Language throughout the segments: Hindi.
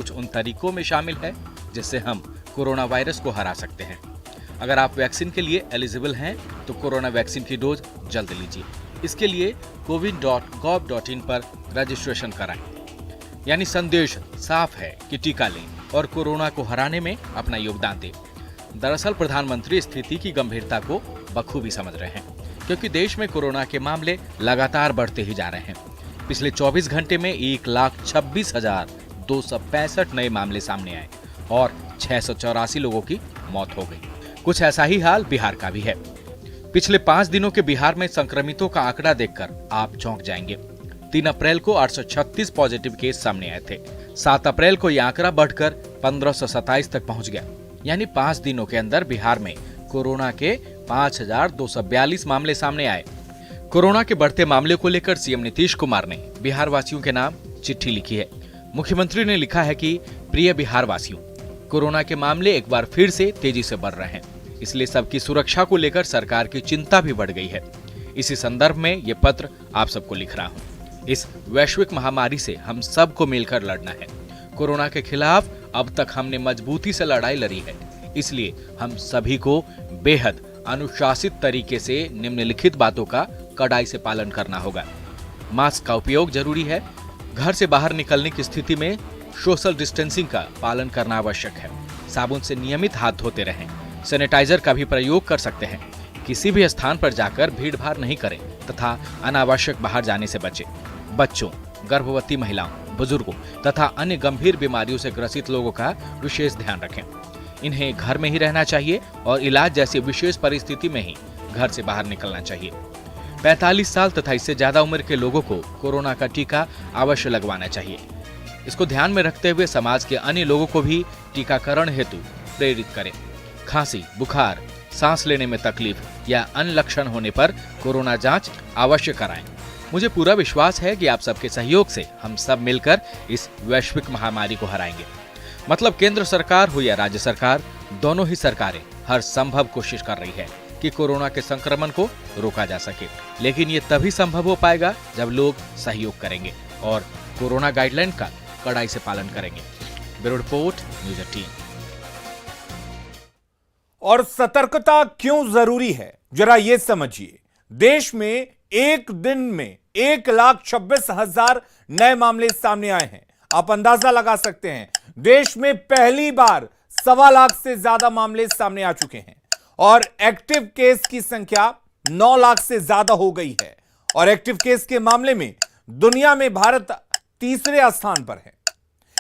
कुछ उन तरीकों में शामिल है जिससे हम कोरोना वायरस को हरा सकते हैं। अगर आप वैक्सीन के लिए एलिजिबल हैं तो कोरोना वैक्सीन की डोज जल्द लीजिए। इसके लिए cowin.gov.in पर रजिस्ट्रेशन कराएं। यानी संदेश साफ है कि टीका लें और कोरोना को हराने में अपना योगदान दें। दरअसल प्रधानमंत्री स्थिति की गंभीरता को बखूबी समझ रहे हैं, क्योंकि देश में कोरोना के मामले लगातार बढ़ते ही जा रहे हैं। पिछले 24 घंटे में 1,26,265 नए मामले सामने आए और 684 लोगों की मौत हो गई। कुछ ऐसा ही हाल बिहार का भी है। पिछले 5 दिनों के बिहार में संक्रमितों का आंकड़ा देखकर आप चौंक जाएंगे। 3 अप्रैल को 836 पॉजिटिव केस सामने आए थे। 7 अप्रैल को यह आंकड़ा बढ़कर 1527 तक पहुंच गया। यानी 5 दिनों के अंदर बिहार में कोरोना के 5,242 मामले सामने आए। कोरोना के बढ़ते मामले को लेकर सीएम नीतीश कुमार ने बिहार वासियों के नाम चिट्ठी लिखी है। मुख्यमंत्री ने लिखा है कि प्रिय बिहार वासियों, कोरोना के मामले एक बार फिर से तेजी से बढ़ रहे हैं, इसलिए सबकी सुरक्षा को लेकर सरकार की चिंता भी बढ़ गई है। इसी संदर्भ में ये पत्र आप सबको लिख रहा हूँ। इस वैश्विक महामारी से हम सबको मिलकर लड़ना है। कोरोना के खिलाफ अब तक हमने मजबूती से लड़ाई लड़ी है, इसलिए हम सभी को बेहद अनुशासित तरीके से निम्नलिखित बातों का कड़ाई से पालन करना होगा। मास्क का उपयोग जरूरी है। घर से बाहर निकलने की स्थिति में सोशल डिस्टेंसिंग का पालन करना आवश्यक है। साबुन से नियमित हाथ धोते रहें। सैनिटाइजर का भी प्रयोग कर सकते हैं। किसी भी स्थान पर जाकर भीड़ भाड़ नहीं करें तथा अनावश्यक बाहर जाने से बचें। बच्चों, गर्भवती महिलाओं, बुजुर्गों तथा अन्य गंभीर बीमारियों से ग्रसित लोगों का विशेष ध्यान रखें। इन्हें घर में ही रहना चाहिए और इलाज जैसी विशेष परिस्थिति में ही घर से बाहर निकलना चाहिए। 45 साल तथा इससे ज्यादा उम्र के लोगों को कोरोना का टीका अवश्य लगवाना चाहिए। इसको ध्यान में रखते हुए समाज के अन्य लोगों को भी टीकाकरण हेतु प्रेरित करें। खांसी, बुखार, सांस लेने में तकलीफ या अन्य लक्षण होने पर कोरोना जांच अवश्य कराएं। मुझे पूरा विश्वास है कि आप सबके सहयोग से हम सब मिलकर इस वैश्विक महामारी को हराएंगे। मतलब केंद्र सरकार हो या राज्य सरकार, दोनों ही सरकारें हर संभव कोशिश कर रही है कि कोरोना के संक्रमण को रोका जा सके। लेकिन ये तभी संभव हो पाएगा जब लोग सहयोग करेंगे और कोरोना गाइडलाइन का कड़ाई से पालन करेंगे। Bureau report, news 18। और सतर्कता क्यों जरूरी है, जरा ये समझिए। देश में एक दिन में 1,26,000 नए मामले सामने आए हैं। आप अंदाजा लगा सकते हैं, देश में पहली बार 1.25 लाख से ज्यादा मामले सामने आ चुके हैं और एक्टिव केस की संख्या 9 लाख से ज्यादा हो गई है। और एक्टिव केस के मामले में दुनिया में भारत तीसरे स्थान पर है।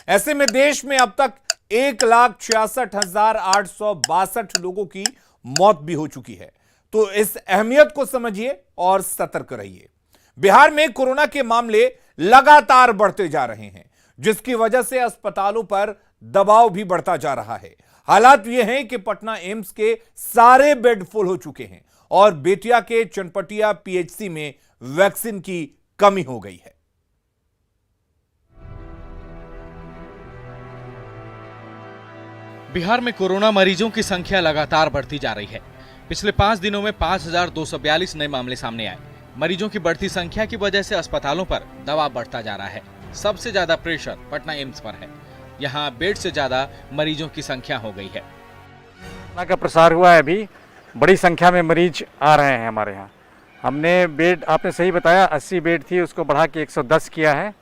ऐसे में देश में अब तक 1,66,862 लोगों की मौत भी हो चुकी है। तो इस अहमियत को समझिए और सतर्क रहिए। बिहार में कोरोना के मामले लगातार बढ़ते जा रहे हैं, जिसकी वजह से अस्पतालों पर दबाव भी बढ़ता जा रहा है। हालात यह हैं कि पटना एम्स के सारे बेड फुल हो चुके हैं और बेतिया के चनपटिया पीएचसी में वैक्सीन की कमी हो गई है। बिहार में कोरोना मरीजों की संख्या लगातार बढ़ती जा रही है। पिछले 5 दिनों में 5,242 नए मामले सामने आए। मरीजों की बढ़ती संख्या की वजह से अस्पतालों पर दबाव बढ़ता जा रहा है। सबसे ज्यादा प्रेशर पटना एम्स पर है। यहाँ बेड से ज्यादा मरीजों की संख्या हो गई है। कोरोना का प्रसार हुआ है, अभी बड़ी संख्या में मरीज आ रहे हैं हमारे यहाँ। हमने बेड, आपने सही बताया, 80 बेड थी, उसको बढ़ा के 110 किया है।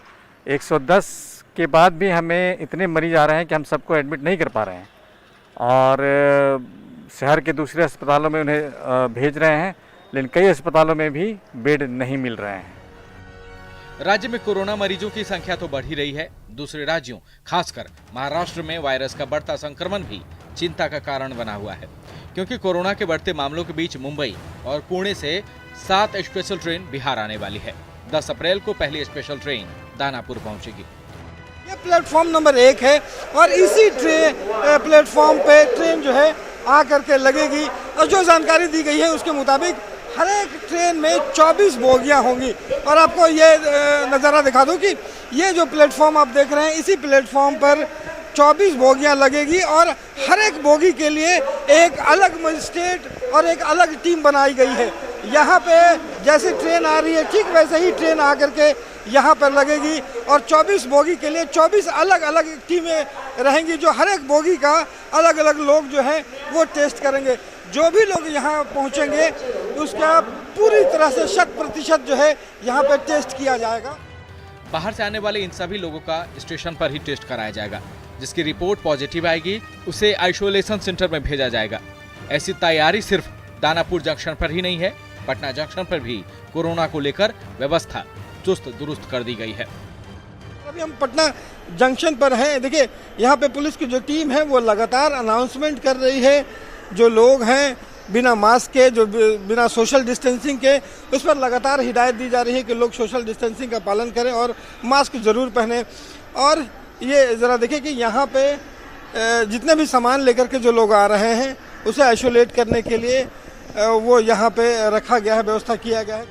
110 के बाद भी हमें इतने मरीज आ रहे हैं कि हम सबको एडमिट नहीं कर पा रहे हैं और शहर के दूसरे अस्पतालों में उन्हें भेज रहे हैं, लेकिन कई अस्पतालों में भी बेड नहीं मिल रहे हैं। राज्य में कोरोना मरीजों की संख्या तो बढ़ ही रही है। दूसरे राज्यों, खासकर महाराष्ट्र में वायरस का बढ़ता संक्रमण भी चिंता का कारण बना हुआ है, क्योंकि कोरोना के बढ़ते मामलों के बीच मुंबई और पुणे से 7 स्पेशल ट्रेन बिहार आने वाली है। 10 अप्रैल को पहली स्पेशल ट्रेन दानापुर पहुंचेगी। ये प्लेटफॉर्म नंबर 1 है और इसी प्लेटफॉर्म पे ट्रेन जो है आकर के लगेगी। और जो जानकारी दी गई है उसके मुताबिक हर एक ट्रेन में 24 बोगियां होंगी। और आपको ये नज़ारा दिखा दूं कि ये जो प्लेटफॉर्म आप देख रहे हैं, इसी प्लेटफॉर्म पर 24 बोगियां लगेगी और हर एक बोगी के लिए एक अलग मजिस्ट्रेट और एक अलग टीम बनाई गई है। यहाँ पे जैसे ट्रेन आ रही है, ठीक वैसे ही ट्रेन आकर के यहाँ पर लगेगी और 24 बोगी के लिए 24 अलग अलग टीमें रहेंगी, जो हर एक बोगी का अलग अलग लोग जो है वो टेस्ट करेंगे। जो भी लोग यहाँ पहुँचेंगे उसका पूरी तरह से 100% जो है यहाँ पर टेस्ट किया जाएगा। बाहर से आने वाले इन सभी लोगों का स्टेशन पर ही टेस्ट कराया जाएगा। जिसकी रिपोर्ट पॉजिटिव आएगी उसे आइसोलेशन सेंटर में भेजा जाएगा। ऐसी तैयारी सिर्फ दानापुर जंक्शन पर ही नहीं है, पटना जंक्शन पर भी कोरोना को लेकर व्यवस्था चुस्त दुरुस्त कर दी गई है। अभी हम पटना जंक्शन पर हैं। देखिए यहाँ पे पुलिस की जो टीम है वो लगातार अनाउंसमेंट कर रही है। जो लोग हैं बिना मास्क के, जो बिना सोशल डिस्टेंसिंग के, उस पर लगातार हिदायत दी जा रही है कि लोग सोशल डिस्टेंसिंग का पालन करें और मास्क जरूर पहने। और ये ज़रा देखिए कि यहाँ पे जितने भी सामान लेकर के जो लोग आ रहे हैं उसे आइसोलेट करने के लिए वो यहाँ पे रखा गया है, व्यवस्था किया गया है।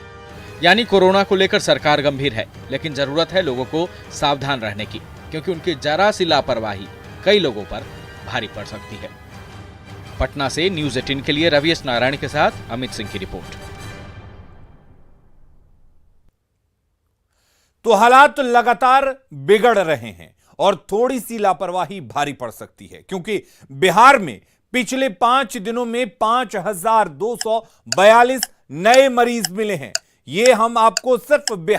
यानी कोरोना को लेकर सरकार गंभीर है, लेकिन जरूरत है लोगों को सावधान रहने की, क्योंकि उनकी जरा सी लापरवाही कई लोगों पर भारी पड़ सकती है। पटना से न्यूज़ 18 के लिए रवि एस नारायण के साथ अमित सिंह की रिपोर्ट। तो हालात लगातार बिगड़ रहे हैं और थोड़ी सी लापरवाही भारी पड़ सकती है, क्योंकि बिहार में पिछले 5 दिनों में 5242 नए मरीज मिले हैं। ये हम आपको सिर्फ बिहार